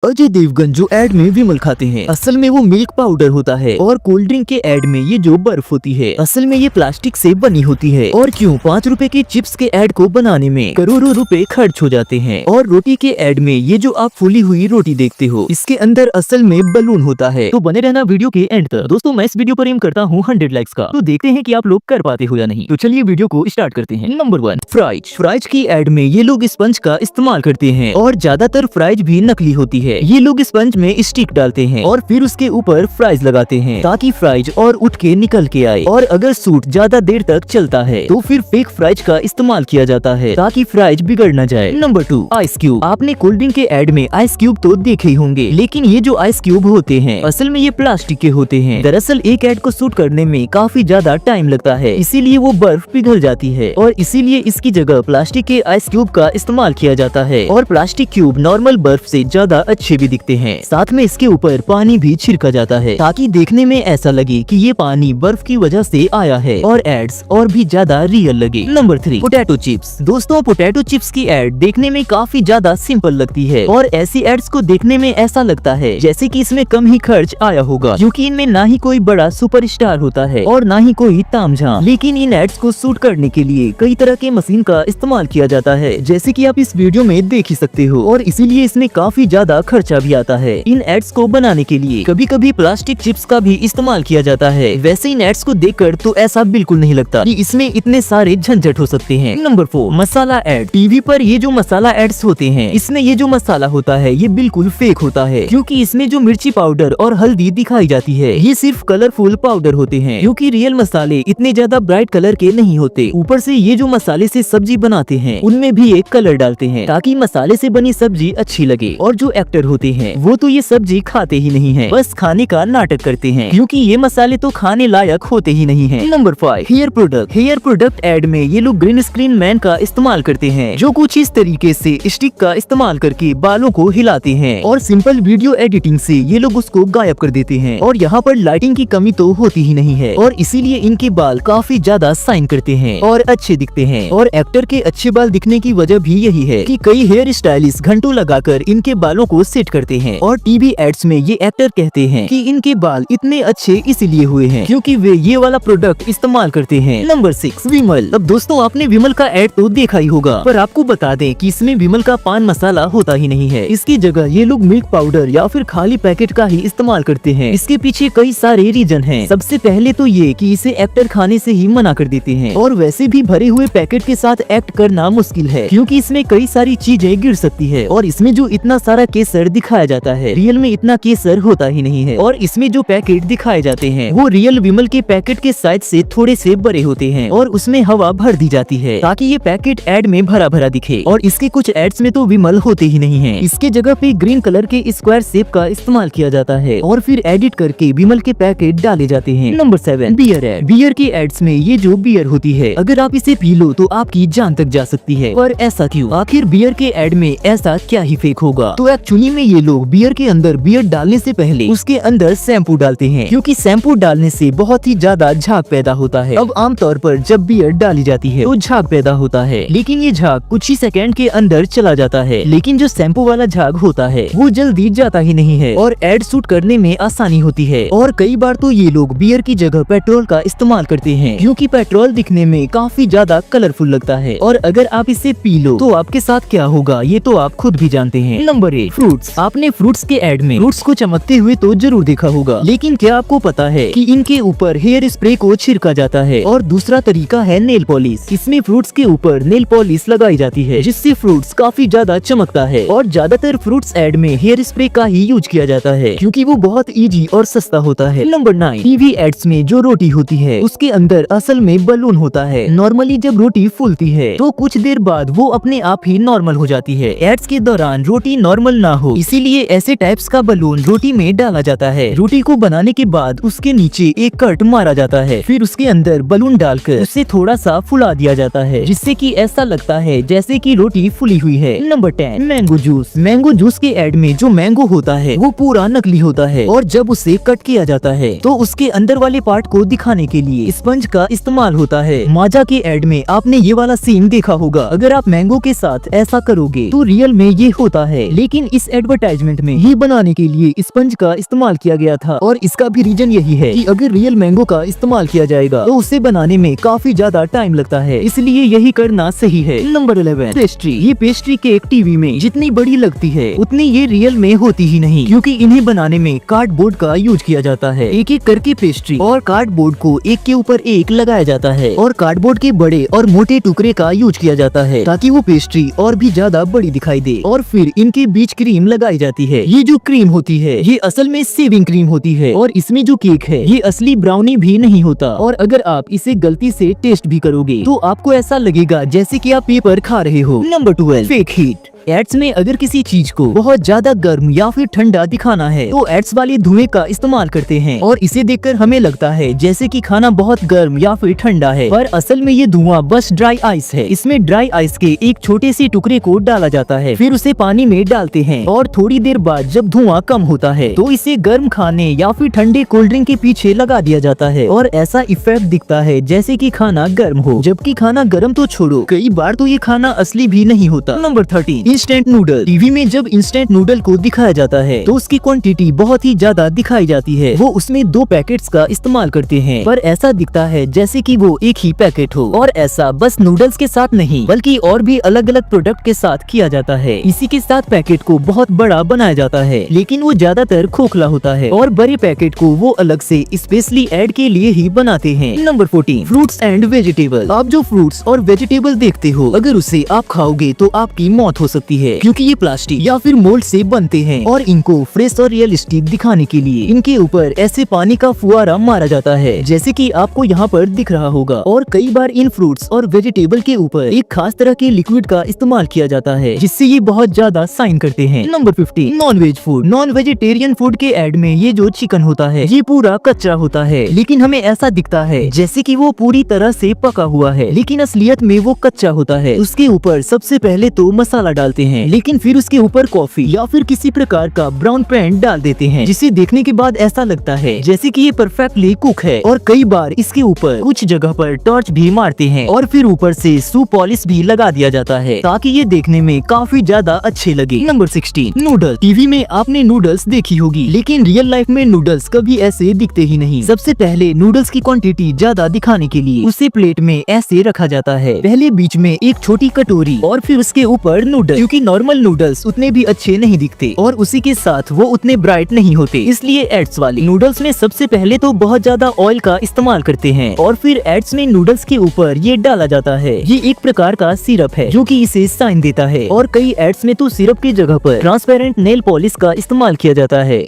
अजय देवगन जो एड में विमल खाते हैं, असल में वो मिल्क पाउडर होता है। और कोल्ड ड्रिंक के एड में ये जो बर्फ होती है, असल में ये प्लास्टिक से बनी होती है। और क्यों 5 रुपए के चिप्स के एड को बनाने में करोड़ों रुपए खर्च हो जाते हैं। और रोटी के एड में ये जो आप फूली हुई रोटी देखते हो, इसके अंदर असल में बलून होता है। तो बने रहना वीडियो के एंड तक। दोस्तों मैं इस वीडियो पर एम करता हूँ 100 लाइक्स का, तो देखते हैं कि आप लोग कर पाते हो या नहीं। तो चलिए वीडियो को स्टार्ट करते हैं। Number 1, fries. फ्राइज की एड में ये लोग स्पंज का इस्तेमाल करते हैं और ज्यादातर फ्राइज भी नकली होती है। ये लोग स्पंज में स्टिक डालते हैं और फिर उसके ऊपर फ्राइज लगाते हैं ताकि फ्राइज और उठ के निकल के आए। और अगर सूट ज्यादा देर तक चलता है तो फिर फेक फ्राइज का इस्तेमाल किया जाता है ताकि फ्राइज बिगड़ न जाए। Number 2, ice cube. आपने कोल्ड ड्रिंक के एड में आइस क्यूब तो देखे ही होंगे, लेकिन ये जो आइस क्यूब होते हैं असल में ये प्लास्टिक के होते हैं। दरअसल एक एड को शूट करने में काफी ज्यादा टाइम लगता है, इसीलिए वो बर्फ पिघल जाती है और इसीलिए इसकी जगह प्लास्टिक के आइस क्यूब का इस्तेमाल किया जाता है। और प्लास्टिक क्यूब नॉर्मल बर्फ से ज्यादा अच्छे भी दिखते हैं। साथ में इसके ऊपर पानी भी छिड़का जाता है ताकि देखने में ऐसा लगे कि ये पानी बर्फ की वजह से आया है और एड्स और भी ज्यादा रियल लगे। Number 3, potato chips. दोस्तों पोटैटो चिप्स की एड देखने में काफी ज्यादा सिंपल लगती है और ऐसी एड्स को देखने में ऐसा लगता है जैसे कि इसमें कम ही खर्च आया होगा, क्योंकि इनमें ना ही कोई बड़ा सुपरस्टार होता है और ना ही कोई तामझाम। लेकिन इन एड्स को शूट करने के लिए कई तरह के मशीन का इस्तेमाल किया जाता है, जैसे कि आप इस वीडियो में देख ही सकते हो। और इसीलिए इसमें काफी ज्यादा खर्चा भी आता है। इन एड्स को बनाने के लिए कभी कभी प्लास्टिक चिप्स का भी इस्तेमाल किया जाता है। वैसे इन एड्स को देखकर तो ऐसा बिल्कुल नहीं लगता कि इसमें इतने सारे झंझट हो सकते हैं। नंबर 4, मसाला एड। टीवी पर ये जो मसाला एड्स होते हैं, इसमें ये जो मसाला होता है ये बिल्कुल फेक होता है, क्योंकि इसमें जो मिर्ची पाउडर और हल्दी दिखाई जाती है ये सिर्फ कलरफुल पाउडर होते हैं, क्योंकि रियल मसाले इतने ज्यादा ब्राइट कलर के नहीं होते। ऊपर से ये जो मसाले से सब्जी बनाते हैं उनमें भी एक कलर डालते हैं ताकि मसाले से बनी सब्जी अच्छी लगे। और जो एक्टर होते हैं वो तो ये सब्जी खाते ही नहीं है, बस खाने का नाटक करते हैं, क्योंकि ये मसाले तो खाने लायक होते ही नहीं हैं। Number 5, hair product. Hair product ad में ये लोग ग्रीन स्क्रीन मैन का इस्तेमाल करते हैं, जो कुछ इस तरीके से स्टिक का इस्तेमाल करके बालों को हिलाते हैं और सिंपल वीडियो एडिटिंग से ये लोग उसको गायब कर देते हैं। और यहाँ पर लाइटिंग की कमी तो होती ही नहीं है और इसीलिए इनके बाल काफी ज्यादा शाइन करते हैं और अच्छे दिखते हैं। और एक्टर के अच्छे बाल दिखने की वजह भी यही है कि कई हेयर स्टाइलिस्ट घंटों लगाकर इनके बालों को सेट करते हैं। और टीवी एड्स में ये एक्टर कहते हैं कि इनके बाल इतने अच्छे इसीलिए हुए हैं क्योंकि वे ये वाला प्रोडक्ट इस्तेमाल करते हैं। नंबर 6, विमल। अब दोस्तों आपने विमल का एड तो देखा ही होगा, पर आपको बता दें कि इसमें विमल का पान मसाला होता ही नहीं है। इसकी जगह ये लोग मिल्क पाउडर या फिर खाली पैकेट का ही इस्तेमाल करते हैं। इसके पीछे कई सारे रीजन हैं। सबसे पहले तो ये कि इसे एक्टर खाने से ही मना कर देते हैं, और वैसे भी भरे हुए पैकेट के साथ एक्ट करना मुश्किल है क्योंकि इसमें कई सारी चीजें गिर सकती है। और इसमें जो इतना सारा केसर दिखाया जाता है रियल में इतना केसर होता ही नहीं है। और इसमें जो पैकेट दिखाए जाते हैं वो रियल विमल के पैकेट के साइज से थोड़े से बड़े होते हैं और उसमें हवा भर दी जाती है ताकि ये पैकेट एड में भरा भरा दिखे। और इसके कुछ एड्स में तो विमल होते ही नहीं है। इसके जगह पे ग्रीन कलर के स्क्वायर शेप का इस्तेमाल किया जाता है और फिर एडिट करके विमल के पैकेट डाले जाते हैं। Number 7, beer ad. बियर के एड्स में ये जो बियर होती है अगर आप इसे पी लो तो आपकी जान तक जा सकती है। पर ऐसा क्यों? आखिर बियर के एड में ऐसा क्या ही फेक होगा? तो एक्चुअली में ये लोग बियर के अंदर बियर डालने से पहले उसके अंदर शैम्पू डालते हैं, क्योंकि शैम्पू डालने से बहुत ही ज्यादा झाग पैदा होता है। अब आमतौर पर जब बियर डाली जाती है तो झाग पैदा होता है, लेकिन ये झाग कुछ ही सेकंड के अंदर चला जाता है। लेकिन जो शैम्पू वाला झाग होता है वो जल्दी जाता ही नहीं है और एड शूट करने में आसानी होती है। और कई बार तो ये लोग बियर की जगह पेट्रोल का इस्तेमाल करते हैं, क्योंकि पेट्रोल दिखने में काफी ज्यादा कलरफुल लगता है। और अगर आप इसे पी लो तो आपके साथ क्या होगा ये तो आप खुद भी जानते हैं। Number 8, fruits. आपने फ्रूट्स के एड में फ्रूट्स को चमकते हुए तो जरूर देखा होगा, लेकिन क्या आपको पता है कि इनके ऊपर हेयर स्प्रे को छिड़का जाता है? और दूसरा तरीका है नेल पॉलिश। इसमें फ्रूट्स के ऊपर नेल पॉलिश लगाई जाती है जिससे फ्रूट्स काफी ज्यादा चमकता है। और ज्यादातर फ्रूट्स एड में हेयर स्प्रे का ही यूज किया जाता है क्योंकि वो बहुत इजी और सस्ता होता है। नंबर 9, टीवी एड्स में जो रोटी होती है उसके अंदर असल में बलून होता है। नॉर्मली जब रोटी फूलती है तो कुछ देर बाद वो अपने आप ही नॉर्मल हो जाती है। एड्स के दौरान रोटी नॉर्मल ना हो इसीलिए ऐसे टाइप्स का बलून रोटी में डाला जाता है। रोटी को बनाने के बाद उसके नीचे एक कट मारा जाता है, फिर उसके अंदर बलून डालकर उसे थोड़ा सा फुला दिया जाता है जिससे कि ऐसा लगता है जैसे कि रोटी फुली हुई है। Number 10, mango juice. Mango juice के एड में जो मैंगो होता है वो पूरा नकली होता है और जब उसे कट किया जाता है तो उसके अंदर वाले पार्ट को दिखाने के लिए स्पंज का इस्तेमाल होता है। माजा के एड में आपने ये वाला सीन देखा होगा। अगर आप मैंगो के साथ ऐसा करोगे तो रियल में ये होता है, लेकिन इस इस एडवर्टाइजमेंट में ये बनाने के लिए स्पंज का इस्तेमाल किया गया था और इसका भी रीजन यही है कि अगर रियल मैंगो का इस्तेमाल किया जाएगा तो उसे बनाने में काफी ज्यादा टाइम लगता है, इसलिए यही करना सही है। Number 11 pastry. ये पेस्ट्री केक टीवी में जितनी बड़ी लगती है उतनी ये रियल में होती ही नहीं, क्योंकि इन्हें बनाने में कार्डबोर्ड का यूज किया जाता है। एक एक करके पेस्ट्री और कार्डबोर्ड को एक के ऊपर एक लगाया जाता है और कार्डबोर्ड के बड़े और मोटे टुकड़े का यूज किया जाता है ताकि वो पेस्ट्री और भी ज्यादा बड़ी दिखाई दे। और फिर इनके बीच क्रीम लगाई जाती है। ये जो क्रीम होती है ये असल में शेविंग क्रीम होती है और इसमें जो केक है ये असली ब्राउनी भी नहीं होता। और अगर आप इसे गलती से टेस्ट भी करोगे तो आपको ऐसा लगेगा जैसे कि आप पेपर खा रहे हो। Number 12 fake heat. एड्स में अगर किसी चीज को बहुत ज्यादा गर्म या फिर ठंडा दिखाना है तो एड्स वाले धुएं का इस्तेमाल करते हैं और इसे देखकर हमें लगता है जैसे कि खाना बहुत गर्म या फिर ठंडा है, पर असल में ये धुआं बस ड्राई आइस है। इसमें ड्राई आइस के एक छोटे से टुकड़े को डाला जाता है, फिर उसे पानी में डालते हैं और थोड़ी देर बाद जब धुआं कम होता है तो इसे गर्म खाने या फिर ठंडे कोल्ड ड्रिंक के पीछे लगा दिया जाता है और ऐसा इफेक्ट दिखता है जैसे कि खाना गर्म हो, जबकि खाना गर्म तो छोड़ो, कई बार तो ये खाना असली भी नहीं होता। Number 13 instant noodle. टीवी में जब इंस्टेंट नूडल को दिखाया जाता है तो उसकी क्वांटिटी बहुत ही ज्यादा दिखाई जाती है। वो उसमें 2 पैकेट्स का इस्तेमाल करते हैं, पर ऐसा दिखता है जैसे कि वो एक ही पैकेट हो। और ऐसा बस नूडल्स के साथ नहीं बल्कि और भी अलग अलग प्रोडक्ट के साथ किया जाता है। इसी के साथ पैकेट को बहुत बड़ा बनाया जाता है, लेकिन वो ज्यादातर खोखला होता है और बड़े पैकेट को वो अलग से स्पेशली ऐड के लिए ही बनाते हैं। Number 14 fruits and vegetable. आप जो फ्रूट्स और वेजिटेबल देखते हो अगर उसे आप खाओगे तो आपकी मौत हो सकती है, क्योंकि ये प्लास्टिक या फिर मोल्ड से बनते हैं और इनको फ्रेश और रियलिस्टिक दिखाने के लिए इनके ऊपर ऐसे पानी का फुहारा मारा जाता है जैसे कि आपको यहाँ पर दिख रहा होगा। और कई बार इन फ्रूट्स और वेजिटेबल के ऊपर एक खास तरह के लिक्विड का इस्तेमाल किया जाता है जिससे ये बहुत ज्यादा शाइन करते हैं। Number 15 non veg food. Non vegetarian food के एड में ये जो चिकन होता है ये पूरा कच्चा होता है, लेकिन हमें ऐसा दिखता है जैसे कि वो पूरी तरह से पका हुआ है, लेकिन असलियत में वो कच्चा होता है। उसके ऊपर सबसे पहले तो मसाला डालते हैं, लेकिन फिर उसके ऊपर कॉफी या फिर किसी प्रकार का ब्राउन पेंट डाल देते हैं जिसे देखने के बाद ऐसा लगता है जैसे कि ये परफेक्टली कुक है। और कई बार इसके ऊपर कुछ जगह पर टॉर्च भी मारते हैं और फिर ऊपर से शू पॉलिश भी लगा दिया जाता है ताकि ये देखने में काफी ज्यादा अच्छे लगे। Number 16 noodles. टीवी में आपने नूडल्स देखी होगी, लेकिन रियल लाइफ में नूडल्स कभी ऐसे दिखते ही नहीं। सबसे पहले नूडल्स की क्वांटिटी ज्यादा दिखाने के लिए उसे प्लेट में ऐसे रखा जाता है, पहले बीच में एक छोटी कटोरी और फिर उसके ऊपर नूडल, क्योंकि नॉर्मल नूडल्स उतने भी अच्छे नहीं दिखते और उसी के साथ वो उतने ब्राइट नहीं होते, इसलिए एड्स वाले नूडल्स में सबसे पहले तो बहुत ज्यादा ऑयल का इस्तेमाल करते हैं और फिर एड्स में नूडल्स के ऊपर ये डाला जाता है। ये एक प्रकार का सिरप है जो कि इसे शाइन देता है और कई एड्स में तो सिरप की जगह पर ट्रांसपेरेंट नेल पॉलिश का इस्तेमाल किया जाता है।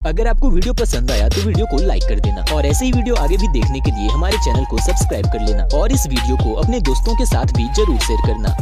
अगर आपको वीडियो पसंद आया तो वीडियो को लाइक कर देना और ऐसे ही वीडियो आगे भी देखने के लिए हमारे चैनल को सब्सक्राइब कर लेना और इस वीडियो को अपने दोस्तों के साथ भी जरूर शेयर करना।